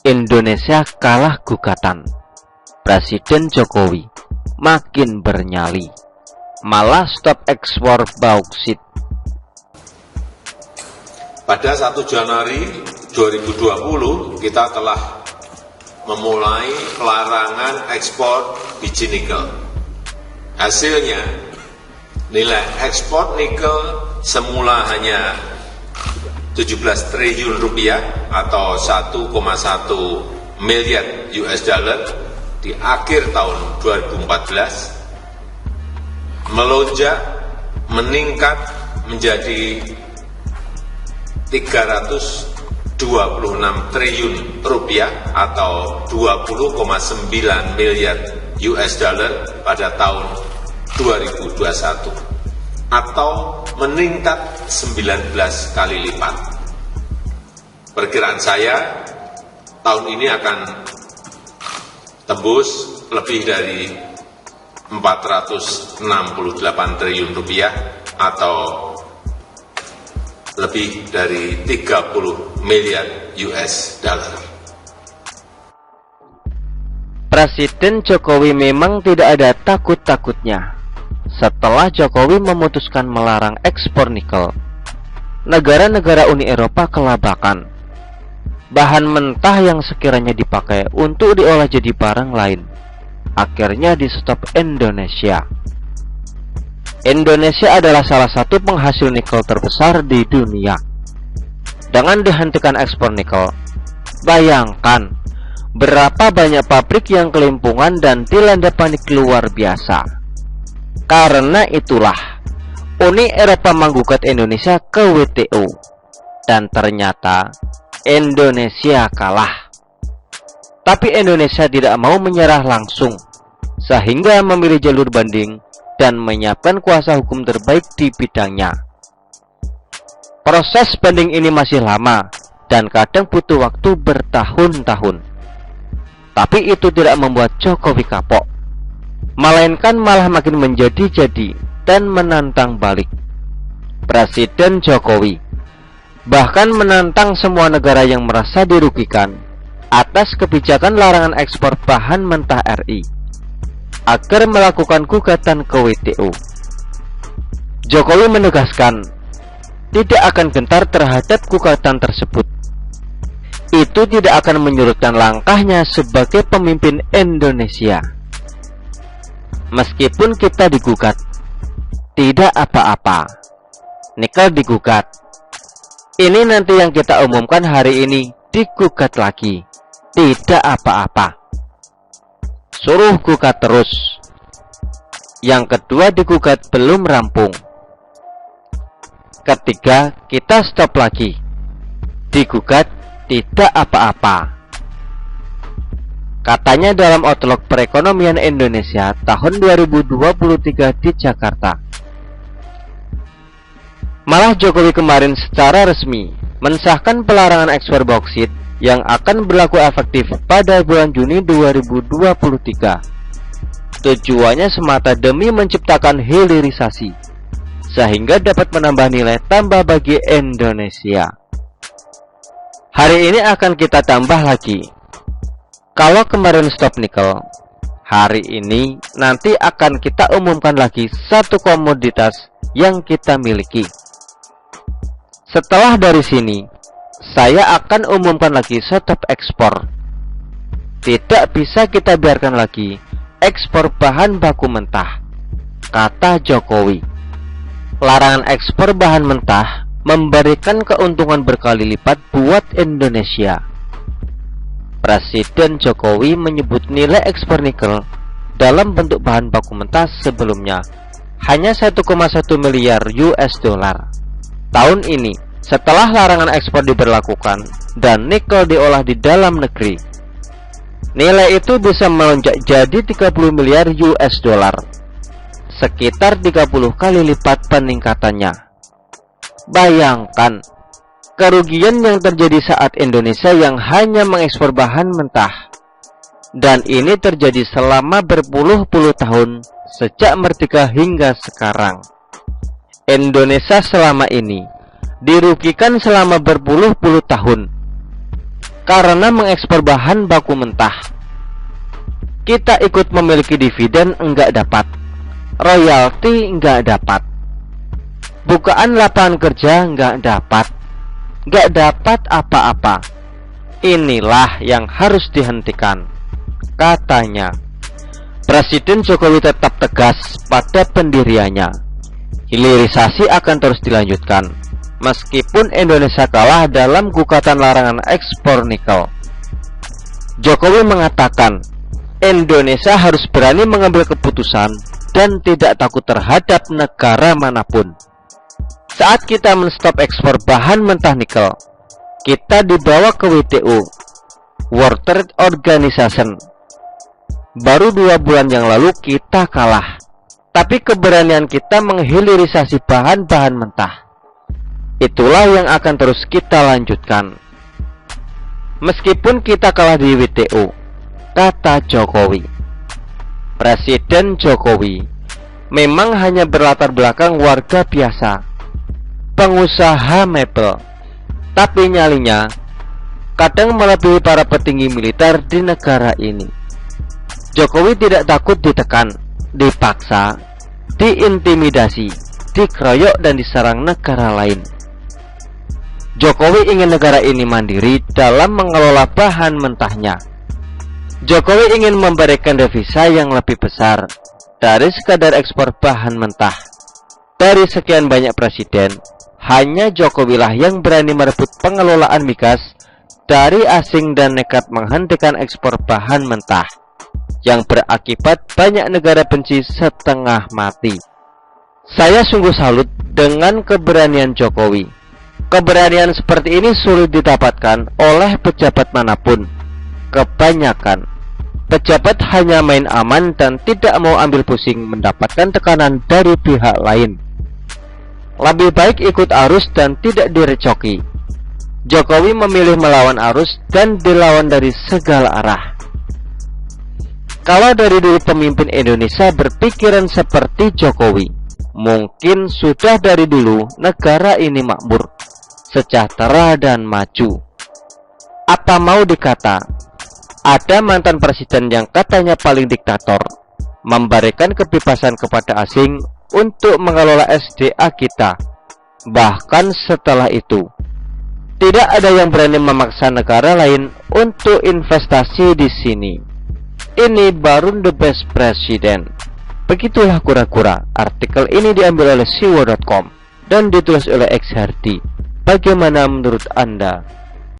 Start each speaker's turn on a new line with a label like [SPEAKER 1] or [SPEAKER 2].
[SPEAKER 1] Indonesia kalah gugatan. Presiden Jokowi makin bernyali, malah stop ekspor bauksit.
[SPEAKER 2] Pada 1 Januari 2020 kita telah memulai pelarangan ekspor biji nikel. Hasilnya, nilai ekspor nikel semula hanya 17 triliun rupiah atau 1,1 miliar US dollar di akhir tahun 2014 melonjak meningkat menjadi 326 triliun rupiah atau 20,9 miliar US dollar pada tahun 2021 atau meningkat 19 kali lipat. Perkiraan saya tahun ini akan tembus lebih dari 468 triliun rupiah atau lebih dari 30 miliar US dollar.
[SPEAKER 1] Presiden Jokowi memang tidak ada takut-takutnya. Setelah Jokowi memutuskan melarang ekspor nikel, negara-negara Uni Eropa kelabakan. Bahan mentah yang sekiranya dipakai untuk diolah jadi barang lain akhirnya di stop Indonesia. Indonesia adalah salah satu penghasil nikel terbesar di dunia. Dengan dihentikan ekspor nikel, bayangkan berapa banyak pabrik yang kelimpungan dan dilanda panik luar biasa. Karena itulah Uni Eropa menggugat Indonesia ke WTO, dan ternyata Indonesia kalah. Tapi Indonesia tidak mau menyerah langsung, sehingga memilih jalur banding dan menyiapkan kuasa hukum terbaik di bidangnya. Proses banding ini masih lama dan kadang butuh waktu bertahun-tahun. Tapi itu tidak membuat Jokowi kapok, melainkan malah makin menjadi-jadi dan menantang balik. Presiden Jokowi bahkan menantang semua negara yang merasa dirugikan atas kebijakan larangan ekspor bahan mentah RI agar melakukan gugatan ke WTO. Jokowi menegaskan tidak akan gentar terhadap gugatan tersebut. Itu tidak akan menyurutkan langkahnya sebagai pemimpin Indonesia. Meskipun kita digugat, tidak apa-apa. Nikel digugat. Ini nanti yang kita umumkan hari ini digugat lagi. Tidak apa-apa. Suruh gugat terus. Yang kedua digugat belum rampung. Ketiga kita stop lagi. Digugat tidak apa-apa. Katanya dalam Outlook Perekonomian Indonesia tahun 2023 di Jakarta. Malah Jokowi kemarin secara resmi mensahkan pelarangan ekspor bauksit yang akan berlaku efektif pada bulan Juni 2023. Tujuannya semata demi menciptakan hilirisasi, sehingga dapat menambah nilai tambah bagi Indonesia. Hari ini akan kita tambah lagi. Kalau kemarin stop nikel, hari ini nanti akan kita umumkan lagi satu komoditas yang kita miliki. Setelah dari sini, saya akan umumkan lagi stop ekspor. Tidak bisa kita biarkan lagi ekspor bahan baku mentah, kata Jokowi. Larangan ekspor bahan mentah memberikan keuntungan berkali lipat buat Indonesia. Presiden Jokowi menyebut nilai ekspor nikel dalam bentuk bahan baku mentah sebelumnya hanya 1,1 miliar US dollar. Tahun ini, setelah larangan ekspor diberlakukan dan nikel diolah di dalam negeri, nilai itu bisa melonjak jadi 30 miliar US dollar, sekitar 30 kali lipat peningkatannya. Bayangkan kerugian yang terjadi saat Indonesia yang hanya mengekspor bahan mentah, dan ini terjadi selama berpuluh-puluh tahun sejak merdeka hingga sekarang. Indonesia selama ini dirugikan selama berpuluh-puluh tahun karena mengekspor bahan baku mentah. Kita ikut memiliki dividen enggak dapat, royalti enggak dapat, bukaan lapangan kerja enggak dapat apa-apa. Inilah yang harus dihentikan, katanya. Presiden Jokowi tetap tegas pada pendiriannya. Hilirisasi akan terus dilanjutkan meskipun Indonesia kalah dalam gugatan larangan ekspor nikel. Jokowi mengatakan Indonesia harus berani mengambil keputusan dan tidak takut terhadap negara manapun. Saat kita menstop ekspor bahan mentah nikel, kita dibawa ke WTO, World Trade Organization. Baru 2 bulan yang lalu kita kalah, tapi keberanian kita menghilirisasi bahan-bahan mentah, itulah yang akan terus kita lanjutkan. Meskipun kita kalah di WTO, kata Jokowi. Presiden Jokowi memang hanya berlatar belakang warga biasa, pengusaha mebel, tapi nyalinya kadang melebihi para petinggi militer di negara ini. Jokowi tidak takut ditekan, dipaksa, diintimidasi, dikeroyok dan diserang negara lain. Jokowi ingin negara ini mandiri dalam mengelola bahan mentahnya. Jokowi ingin memberikan devisa yang lebih besar dari sekadar ekspor bahan mentah. Dari sekian banyak presiden, hanya Jokowilah yang berani merebut pengelolaan migas dari asing dan nekat menghentikan ekspor bahan mentah, yang berakibat banyak negara benci setengah mati. Saya sungguh salut dengan keberanian Jokowi. Keberanian seperti ini sulit didapatkan oleh pejabat manapun. Kebanyakan pejabat hanya main aman dan tidak mau ambil pusing mendapatkan tekanan dari pihak lain. Lebih baik ikut arus dan tidak direcoki. Jokowi memilih melawan arus dan dilawan dari segala arah. Kalau dari dulu pemimpin Indonesia berpikiran seperti Jokowi, mungkin sudah dari dulu negara ini makmur, sejahtera dan maju. Apa mau dikata, ada mantan presiden yang katanya paling diktator, memberikan kebebasan kepada asing untuk mengelola SDA kita. Bahkan setelah itu, tidak ada yang berani memaksa negara lain untuk investasi di sini. Ini baru the best president. Begitulah kura-kura. Artikel ini diambil oleh siwo.com dan ditulis oleh X Hardy. Bagaimana menurut Anda?